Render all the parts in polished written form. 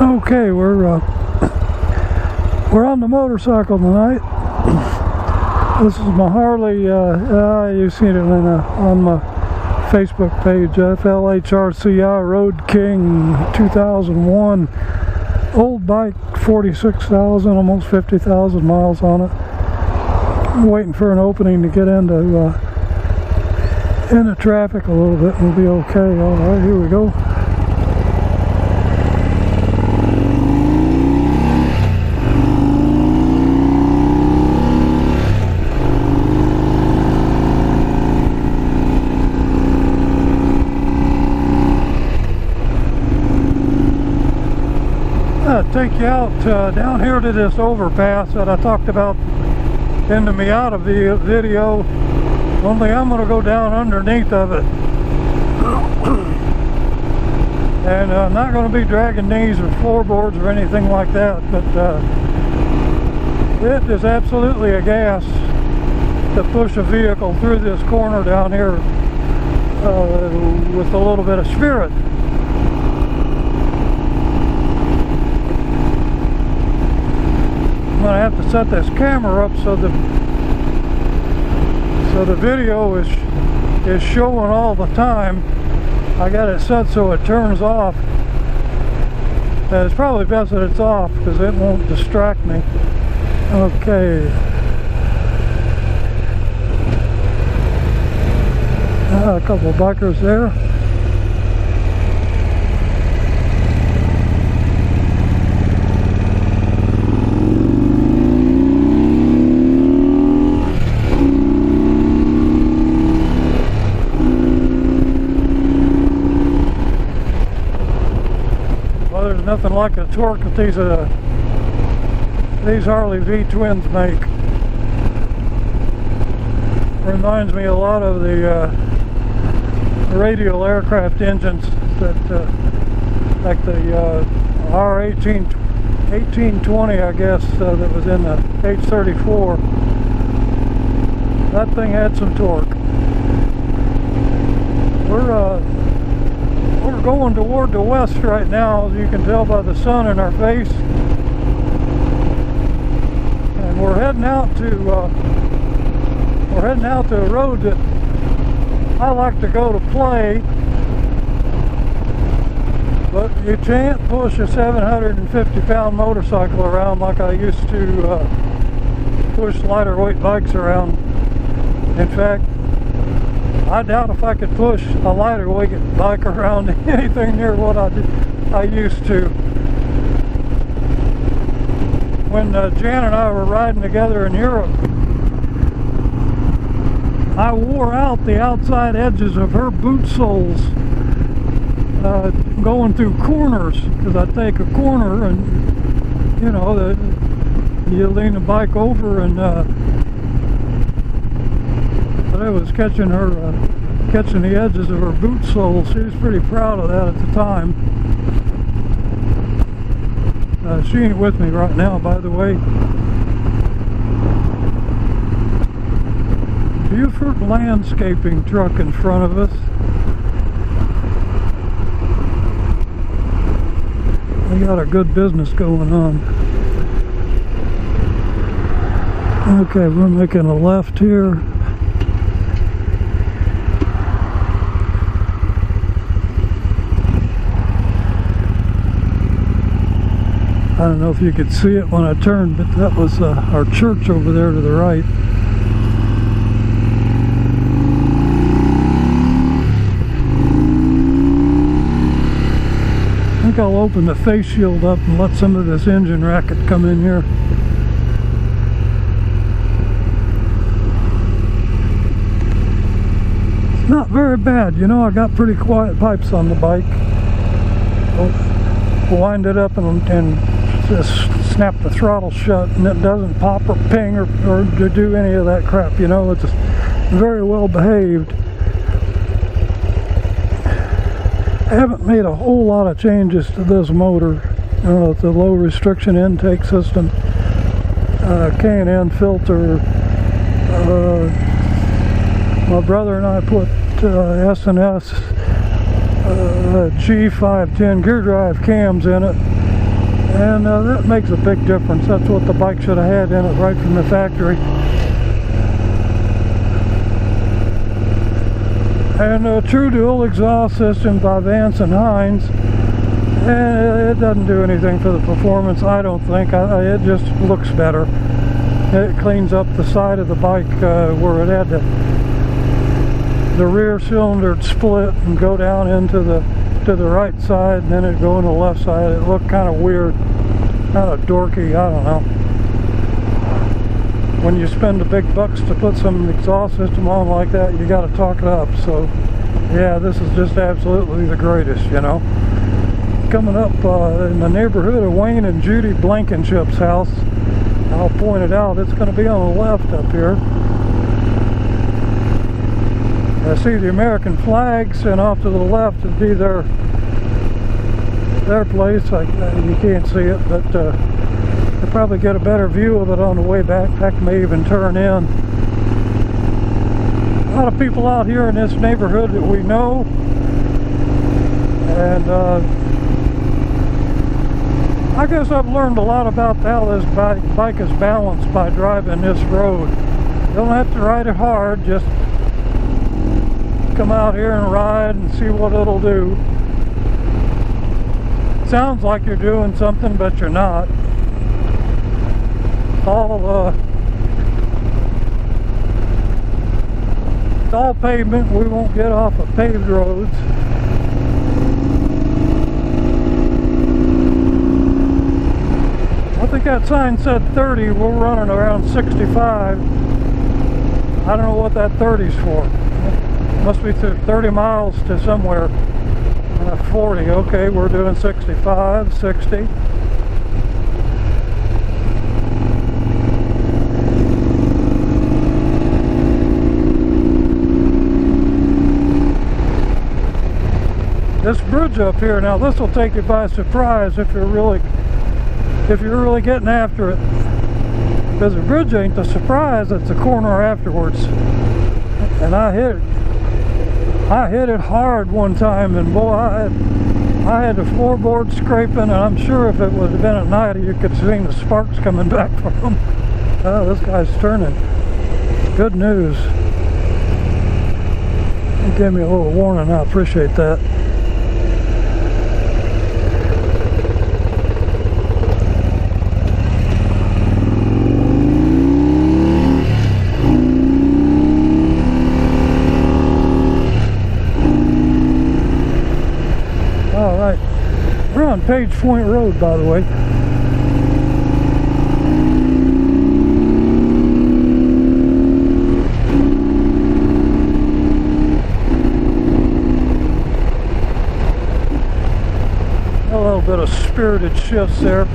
Okay, we're on the motorcycle tonight. This is my Harley. You've seen it on my Facebook page. FLHRCI Road King 2001. Old bike, 46,000, almost 50,000 miles on it. I'm waiting for an opening to get into traffic a little bit, and we'll be okay. All right, here we go. Take you out down here to this overpass that I talked about in the Miata video, only I'm going to go down underneath of it. And I'm not going to be dragging knees or floorboards or anything like that, but it is absolutely a gas to push a vehicle through this corner down here with a little bit of spirit. I'm going to have to set this camera up so the video is showing all the time. I got it set so it turns off. And it's probably best that it's off because it won't distract me. Okay. A couple of bikers there. Nothing like the torque that these Harley V twins make. Reminds me a lot of the radial aircraft engines that like the R1820, I guess, that was in the H34. That thing had some torque. We're going toward the west right now, as you can tell by the sun in our face, and we're heading out to a road that I like to go to play, but you can't push a 750-pound motorcycle around like I used to push lighter weight bikes around. In fact, I doubt if I could push a lighter weight bike around anything near what I used to. When Jan and I were riding together in Europe, I wore out the outside edges of her boot soles going through corners, because I take a corner and, you know, you lean the bike over and but I was catching the edges of her boot soles. She was pretty proud of that at the time. She ain't with me right now, by the way. Buford landscaping truck in front of us. We got a good business going on. Okay, we're making a left here. I don't know if you could see it when I turned, but that was our church over there to the right. I think I'll open the face shield up and let some of this engine racket come in here. It's not very bad, you know. I got pretty quiet pipes on the bike. I'll wind it up and just snap the throttle shut, and it doesn't pop or ping or do any of that crap, you know. It's just very well behaved. I haven't made a whole lot of changes to this motor. The low restriction intake system, K&N filter. My brother and I put S&S G510 gear drive cams in it, And that makes a big difference. That's what the bike should have had in it right from the factory. And a true dual exhaust system by Vance and Hines. And it doesn't do anything for the performance, I don't think. It just looks better. It cleans up the side of the bike where it had the rear cylinder split and go down into the right side, and then it go on the left side. It looked kind of weird, kind of dorky, I don't know. When you spend the big bucks to put some exhaust system on like that, you got to talk it up. So yeah, this is just absolutely the greatest, you know. Coming up in the neighborhood of Wayne and Judy Blankenship's house. I'll point it out, it's going to be on the left up here. I see the American flags, and off to the left would be their place. You can't see it, but you'll probably get a better view of it on the way back. In fact, may even turn in. A lot of people out here in this neighborhood that we know, and I guess I've learned a lot about how this bike is balanced by driving this road. You don't have to ride it hard, just come out here and ride and see what it'll do. Sounds like you're doing something, but you're not. It's all pavement. We won't get off of paved roads. I think that sign said 30. We're running around 65. I don't know what that 30's for. Must be 30 miles to somewhere. 40. Okay, we're doing 65, 60. This bridge up here, now this will take you by surprise if you're really getting after it, because the bridge ain't the surprise, it's the corner afterwards. And I hit it hard one time, and boy, I had the floorboard scraping, and I'm sure if it would have been at night you could see the sparks coming back from them. Oh, this guy's turning. Good news. He gave me a little warning, I appreciate that. We're on Paige Point Road, by the way. A little bit of spirited shifts there.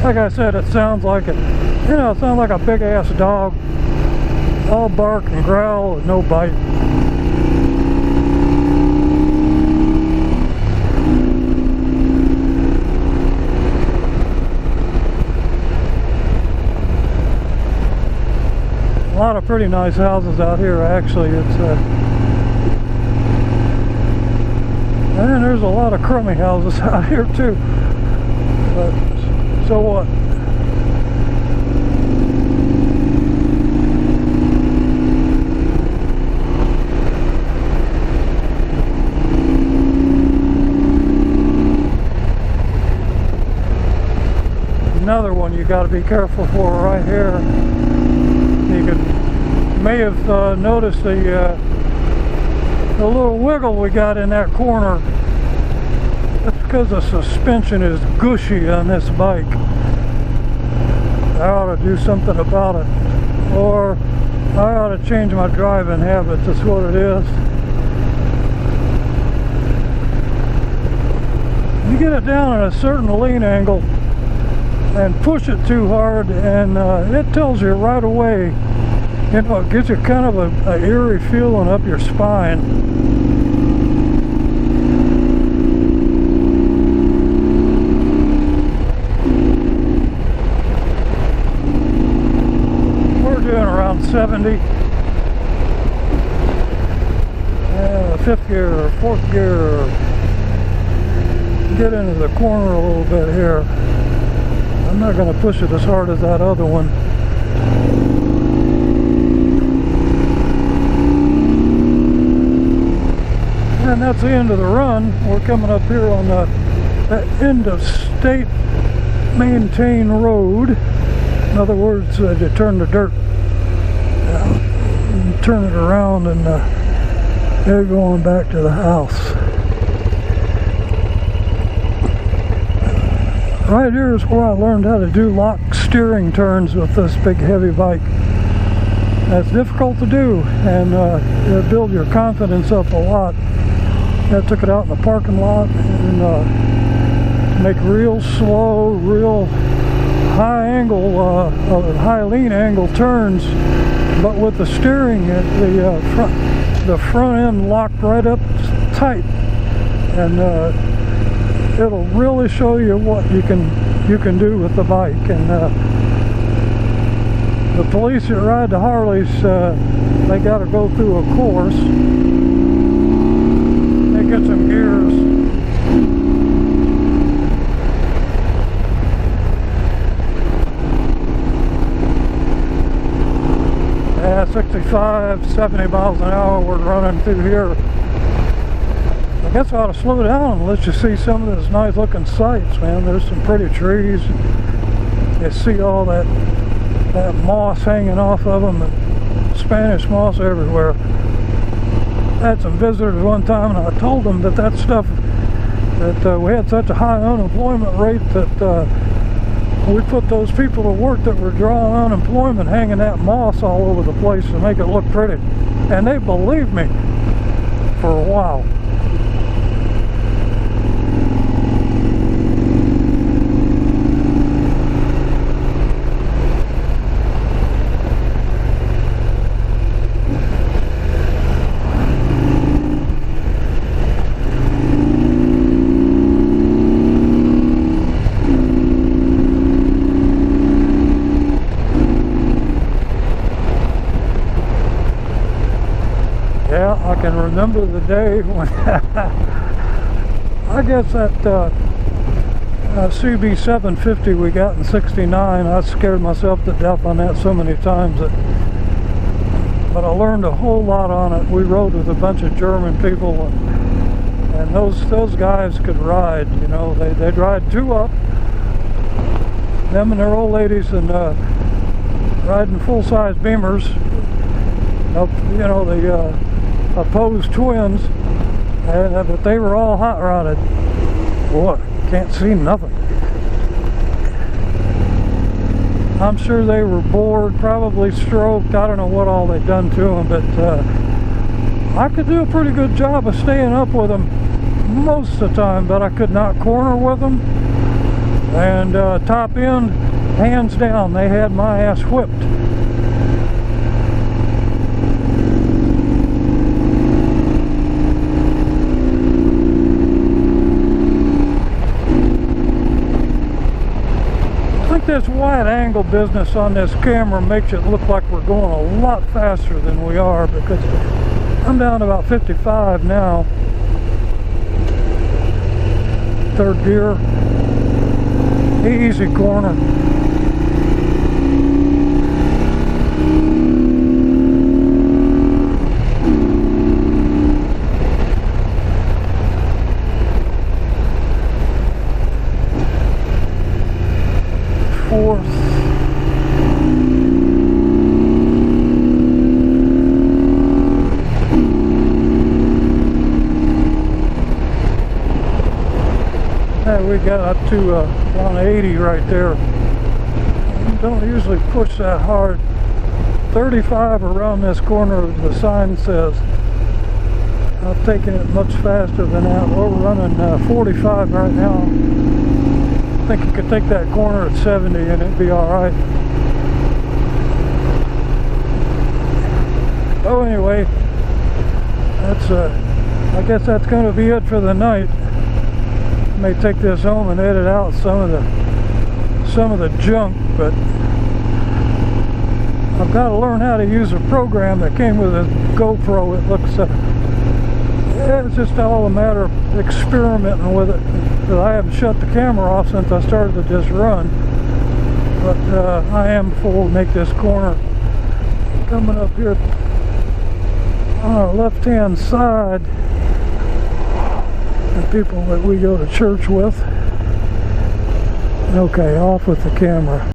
Like I said, it sounds like it. You know, it sounds like a big ass dog. All bark and growl and no bite. A lot of pretty nice houses out here, actually. It's and there's a lot of crummy houses out here too. But so what? Another one you got to be careful for right here. You may have noticed the little wiggle we got in that corner. That's because the suspension is gushy on this bike. I ought to do something about it, or I ought to change my driving habits. That's what it is. You get it down at a certain lean angle and push it too hard, and it tells you right away. You know, it gives you kind of a eerie feeling up your spine. We're doing around 70. Fifth gear or fourth gear. Get into the corner a little bit here. I'm not going to push it as hard as that other one. And that's the end of the run. We're coming up here on the end of state maintained road. In other words, you turn the dirt, turn it around, and they're going back to the house. Right here is where I learned how to do lock steering turns with this big heavy bike. That's difficult to do, and it'll build your confidence up a lot. I took it out in the parking lot and make real slow, real high angle, high lean angle turns, but with the steering, the front end locked right up tight, and it'll really show you what you can do with the bike. And the police that ride the Harleys, they got to go through a course. They get some gears. Yeah, 65, 70 miles an hour we're running through here. I guess I ought to slow down and let you see some of those nice looking sights, man. There's some pretty trees. You see all that moss hanging off of them, and Spanish moss everywhere. I had some visitors one time, and I told them that stuff, that we had such a high unemployment rate that we put those people to work that were drawing unemployment, hanging that moss all over the place to make it look pretty. And they believed me for a while. Yeah, I can remember the day when I guess that CB 750 we got in '69, I scared myself to death on that so many times, but I learned a whole lot on it. We rode with a bunch of German people, and those guys could ride. You know, they'd ride two up, them and their old ladies, and riding full-size Beamers up, you know, the opposed twins, but they were all hot rodded. Boy, can't see nothing. I'm sure they were bored, probably stroked. I don't know what all they'd done to them, but I could do a pretty good job of staying up with them most of the time, but I could not corner with them. And top end, hands down, they had my ass whipped. This wide angle business on this camera makes it look like we're going a lot faster than we are, because I'm down to about 55 now. Third gear, easy corner. Fourth. Yeah, we got up to 180 right there. Don't usually push that hard. 35 around this corner, the sign says. I'm taking it much faster than that. We're running 45 right now. I think you could take that corner at 70 and it'd be alright. So anyway, that's I guess that's going to be it for the night. I may take this home and edit out some of the junk, but I've got to learn how to use a program that came with a GoPro. It looks it's just all a matter of experimenting with it. But I haven't shut the camera off since I started to just run. but I am before we make this corner. Coming up here on our left-hand side, the people that we go to church with. Okay, off with the camera.